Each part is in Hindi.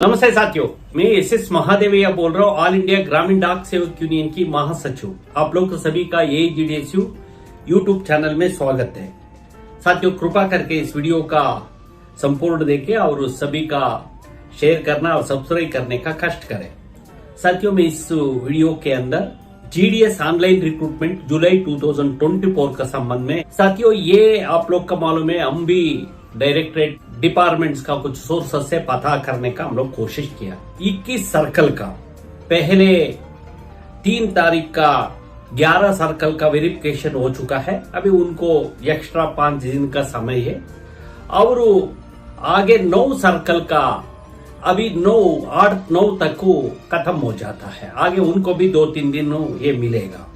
नमस्ते साथियों, मैं एस महादेवैया बोल रहा हूँ, ऑल इंडिया ग्रामीण डाक सेवक यूनियन की महासचिव। आप लोग सभी का AGDSU यूट्यूब चैनल में स्वागत है। साथियों, कृपा करके इस वीडियो का संपूर्ण देखें और सभी का शेयर करना और सब्सक्राइब करने का कष्ट करें। साथियों, मैं इस वीडियो के अंदर GDS ऑनलाइन रिक्रूटमेंट जुलाई 2024 का संबंध में, साथियों ये आप लोग का मालूम है, हम भी डायरेक्टरेट डिपार्टमेंट्स का कुछ सोर्सेस से पता करने का हम लोग कोशिश किया। 21 सर्कल का पहले 3 तारीख का 11 सर्कल का वेरिफिकेशन हो चुका है। अभी उनको एक्स्ट्रा 5 दिन का समय है और आगे 9 सर्कल का अभी 8-9 तक को खत्म हो जाता है। आगे उनको भी 2-3 दिन ये मिलेगा।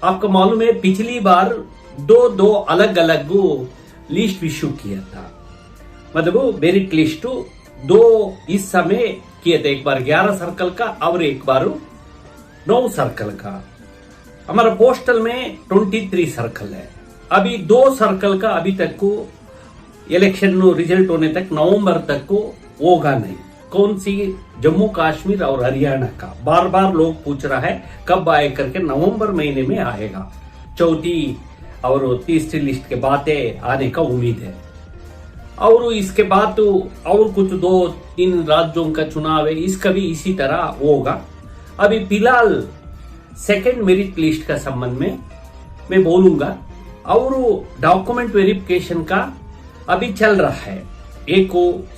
आपको मालूम है, पिछली बार दो अलग अलग लिस्ट इश्यू किया था, मतलब मेरिट लिस्ट 2 इस समय किए थे, एक बार 11 सर्कल का और एक बार 9 सर्कल का। हमारा पोस्टल में 23 सर्कल है। अभी 2 सर्कल का अभी तक को इलेक्शन रिजल्ट होने तक नवंबर तक को होगा नहीं। कौन सी? जम्मू कश्मीर और हरियाणा का। बार बार लोग पूछ रहा है कब आए करके, नवंबर महीने में आएगा। चौथी और तीसरी लिस्ट के बातें आने का उम्मीद है। और इसके बाद तो और कुछ 2-3 राज्यों का चुनाव है, इसका भी इसी तरह होगा। अभी फिलहाल सेकंड मेरिट लिस्ट का संबंध में मैं बोलूंगा। और डॉक्यूमेंट वेरिफिकेशन का अभी चल रहा है। एक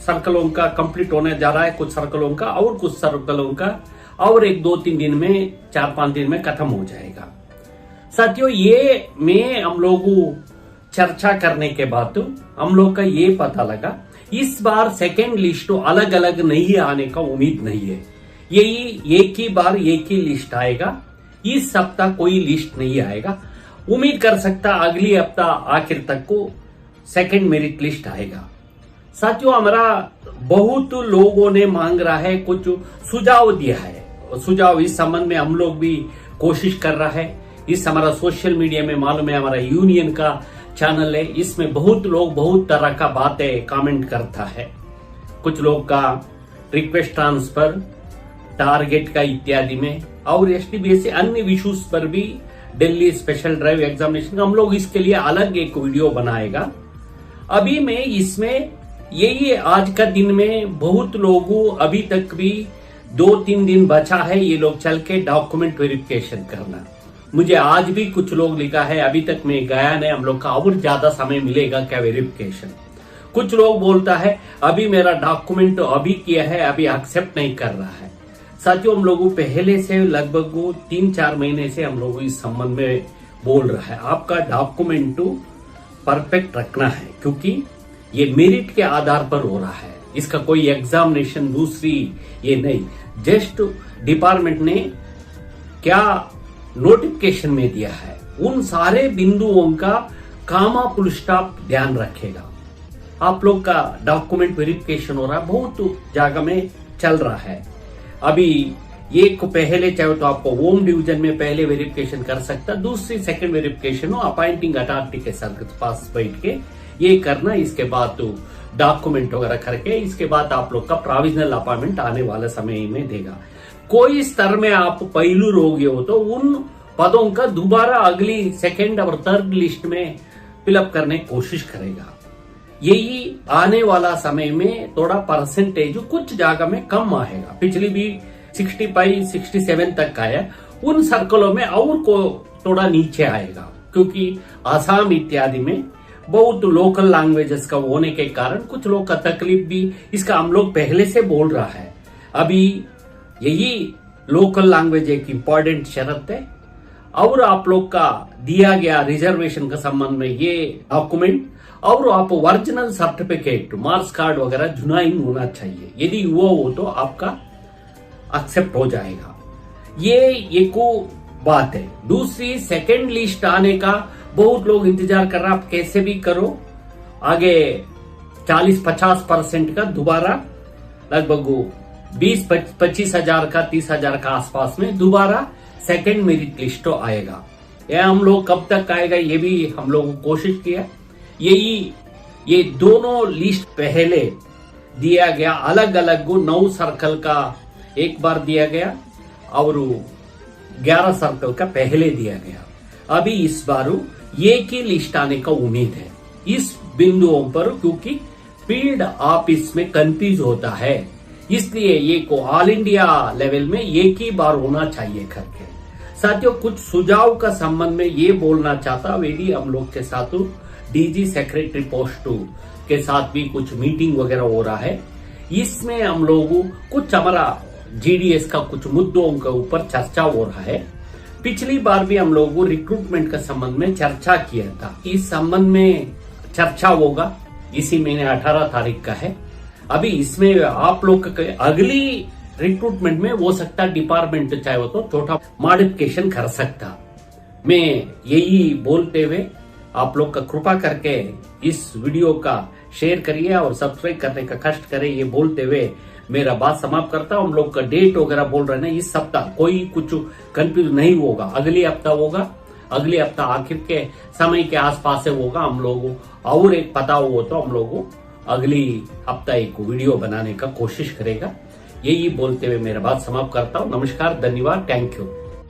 सर्कलों का कंप्लीट होने जा रहा है, कुछ सर्कलों का, और कुछ सर्कलों का और 1-2-3 दिन में, 4-5 दिन में खत्म हो जाएगा। साथियों, ये में हम लोग चर्चा करने के बाद हम लोग का ये पता लगा, इस बार सेकेंड लिस्ट अलग अलग नहीं आने का उम्मीद नहीं है। यही एक ही बार एक ही लिस्ट आएगा। इस सप्ताह कोई लिस्ट नहीं आएगा। उम्मीद कर सकता अगली हफ्ता आखिर तक को सेकेंड मेरिट लिस्ट आएगा। साथियों, हमारा बहुत लोगों ने मांग रहा है, कुछ सुझाव दिया है। सुझाव इस संबंध में हम लोग भी कोशिश कर रहा है। इस हमारा सोशल मीडिया में मालूम है, हमारा यूनियन का चैनल है, इसमें बहुत लोग बहुत तरह का बातें कमेंट करता है। कुछ लोग का रिक्वेस्ट ट्रांसफर, टारगेट का इत्यादि में, और STBSC अन्य इश्यूज पर भी, दिल्ली स्पेशल ड्राइव एग्जामिनेशन, हम लोग इसके लिए अलग एक वीडियो बनाएगा। अभी मैं इसमें यही आज का दिन में बहुत लोगों अभी तक भी 2-3 दिन बचा है, ये लोग चल के डॉक्यूमेंट वेरिफिकेशन करना। मुझे आज भी कुछ लोग लिखा है अभी तक मैं गया नहीं, हम लोग का और ज्यादा समय मिलेगा क्या वेरिफिकेशन। कुछ लोग बोलता है अभी मेरा डॉक्यूमेंट अभी किया है, अभी एक्सेप्ट नहीं कर रहा है। साथियों, हम लोग पहले से लगभग 3-4 महीने से हम लोग इस संबंध में बोल रहा है, आपका डॉक्यूमेंट परफेक्ट रखना है, क्योंकि ये मेरिट के आधार पर हो रहा है। इसका कोई एग्जामिनेशन दूसरी ये नहीं, जस्ट डिपार्टमेंट ने क्या नोटिफिकेशन में दिया है उन सारे बिंदुओं का कामा फुल स्टॉप ध्यान रखेगा। आप लोग का डॉक्यूमेंट वेरिफिकेशन हो रहा है, बहुत जगह में चल रहा है। अभी एक पहले चाहे तो आपको होम डिवीजन में पहले वेरिफिकेशन कर सकता, दूसरी सेकंड वेरिफिकेशन हो अपॉइंटिंग अथॉरिटी के पास बैठ के ये करना। इसके बाद तो डॉक्यूमेंट वगैरह करके, इसके बाद आप लोग का प्रोविजनल अपॉइंटमेंट आने वाले समय में देगा। कोई स्तर में आप पहलू रोगे हो तो उन पदों का दोबारा अगली सेकंड और थर्ड लिस्ट में फिलअप करने की कोशिश करेगा। यही आने वाला समय में थोड़ा परसेंटेज कुछ जगह में कम आएगा। पिछली भी 65-67 तक आया, उन सर्कलों में और को थोड़ा नीचे आएगा, क्योंकि आसाम इत्यादि में बहुत लोकल लैंग्वेजेस का होने के कारण कुछ लोग का तकलीफ भी, इसका हम लोग पहले से बोल रहा है। अभी यही लोकल लैंग्वेज एक इम्पॉर्टेंट शर्त है। और आप लोग का दिया गया रिजर्वेशन का संबंध में ये डॉक्यूमेंट और आप ओरिजिनल सर्टिफिकेट, मार्क्स कार्ड वगैरह जुनाइन होना चाहिए। यदि वो हो तो आपका एक्सेप्ट हो जाएगा। ये एक बात है। दूसरी, सेकंड लिस्ट आने का बहुत लोग इंतजार कर रहा, आप कैसे भी करो आगे 40-50% का दोबारा लगभग 20-25 हजार का, 30 हजार का आसपास में दोबारा सेकंड मेरिट लिस्ट आएगा। यह हम लोग कब तक आएगा ये भी हम लोग कोशिश किया। यही ये दोनों लिस्ट पहले दिया गया, अलग अलग 9 सर्कल का एक बार दिया गया और 11 सर्कल का पहले दिया गया। अभी इस बार एक ही लिस्ट आने का उम्मीद है इस बिंदुओं पर, क्योंकि फील्ड ऑफिस में कंफ्यूज होता है, इसलिए ये को ऑल इंडिया लेवल में एक ही बार होना चाहिए करके। साथियों, कुछ सुझाव का संबंध में ये बोलना चाहता, वेदी हम लोग के साथ डीजी सेक्रेटरी पोस्ट के साथ भी कुछ मीटिंग वगैरह हो रहा है। इसमें हम लोग कुछ हमारा जीडीएस का कुछ मुद्दों के ऊपर चर्चा हो रहा है। पिछली बार भी हम लोग रिक्रूटमेंट के संबंध में चर्चा किया था। इस संबंध में चर्चा होगा, इसी महीने 18 तारीख का है। अभी इसमें आप लोग अगली रिक्रूटमेंट में हो सकता डिपार्टमेंट चाहे हो तो छोटा मॉडिफिकेशन कर सकता। मैं यही बोलते हुए आप लोग का कृपा करके इस वीडियो का शेयर करिए और सब्सक्राइब करने का कष्ट करें, ये बोलते हुए मेरा बात समाप्त करता हूं। हम लोग का डेट वगैरह बोल रहे हैं ना, इस सप्ताह कोई कुछ कंफ्यूज नहीं होगा, अगले हफ्ता होगा। अगले हफ्ता आखिर के समय के आसपास से होगा। हम लोग और एक पता हो तो हम लोग अगली हफ्ता एक वीडियो बनाने का कोशिश करेगा। यही बोलते हुए मेरा बात समाप्त करता हूं। नमस्कार, धन्यवाद, थैंक यू।